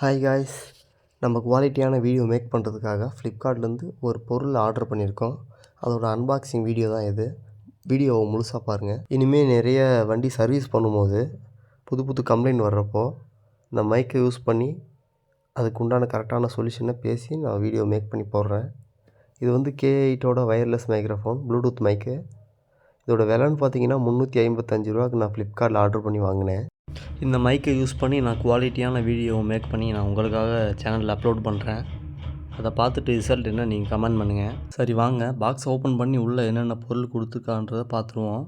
Hi guys, நம்ம குவாலிட்டியான video make பண்ணுறதுக்காக ஃப்ளிப்கார்ட்லேருந்து ஒரு பொருள் ஆர்டர் பண்ணியிருக்கோம். அதோட அன்பாக்சிங் வீடியோ தான் இது. வீடியோவை முழுசாக பாருங்கள். இனிமேல் நிறைய வண்டி சர்வீஸ் பண்ணும்போது புது புது கம்ப்ளைண்ட் வர்றப்போ இந்த மைக்கை யூஸ் பண்ணி அதுக்கு உண்டான கரெக்டான சொல்யூஷனை பேசி நான் வீடியோ மேக் பண்ணி போடுறேன். இது வந்து K8ஓட வயர்லெஸ் மைக்ரோஃபோன் ப்ளூடூத் மைக்கு. இதோட விலைன்னு பார்த்தீங்கன்னா ரூ. 355 நான் ஃப்ளிப்கார்ட்டில் ஆர்டர் பண்ணி வாங்கினேன். இந்த மைக்கை யூஸ் பண்ணி நான் குவாலிட்டியான வீடியோ மேக் பண்ணி நான் உங்களுக்காக சேனலில் அப்லோட் பண்ணுறேன். அதை பார்த்துட்டு ரிசல்ட் என்ன நீங்கள் கமெண்ட் பண்ணுங்கள். சரி வாங்க, பாக்ஸ் ஓப்பன் பண்ணி உள்ளே என்னென்ன பொருள் கொடுத்துருக்கான்றதை பார்த்துருவோம்.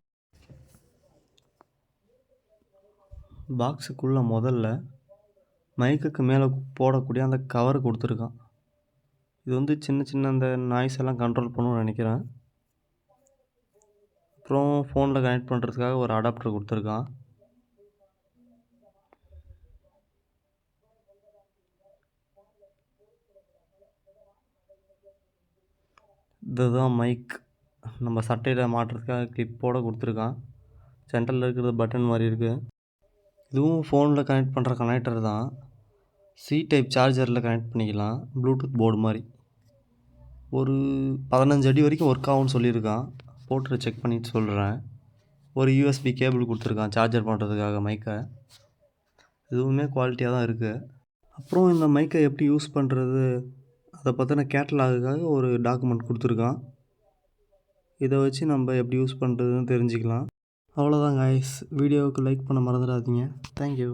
பாக்ஸுக்குள்ளே முதல்ல மைக்குக்கு மேலே போடக்கூடிய அந்த கவர் கொடுத்துருக்கான். இது வந்து சின்ன சின்ன அந்த நாய்ஸ் எல்லாம் கண்ட்ரோல் பண்ணணும்னு நினைக்கிறேன். அப்புறம் ஃபோனில் கனெக்ட் பண்ணுறதுக்காக ஒரு அடாப்டர் கொடுத்துருக்கான். இதுதான் மைக். நம்ம சட்டையில் மாட்டுறதுக்காக கிளிப்போடு கொடுத்துருக்கான். சென்டரில் இருக்கிறது பட்டன் மாதிரி இருக்குது. இதுவும் ஃபோனில் கனெக்ட் பண்ணுற கனெக்டர் தான். சி டைப் சார்ஜரில் கனெக்ட் பண்ணிக்கலாம். ப்ளூடூத் போர்டு மாதிரி. ஒரு 15 அடி வரைக்கும் ஒர்க் ஆகும்னு சொல்லியிருக்கான். போட்டு செக் பண்ணிவிட்டு சொல்கிறேன். ஒரு USB கேபிள் கொடுத்துருக்கான் சார்ஜர் பண்ணுறதுக்காக மைக்கை. இதுவுமே குவாலிட்டியாக தான் இருக்குது. அப்புறம் இந்த மைக்கை எப்படி யூஸ் பண்ணுறது அதை பற்றின கேட்டலாகுக்காக ஒரு டாக்குமெண்ட் கொடுத்துருக்கான். இதை வச்சு நம்ம எப்படி யூஸ் பண்ணுறதுன்னு தெரிஞ்சுக்கலாம். அவ்வளோதான் காய்ஸ். வீடியோவுக்கு லைக் பண்ண மறந்துடாதீங்க. தேங்க்யூ.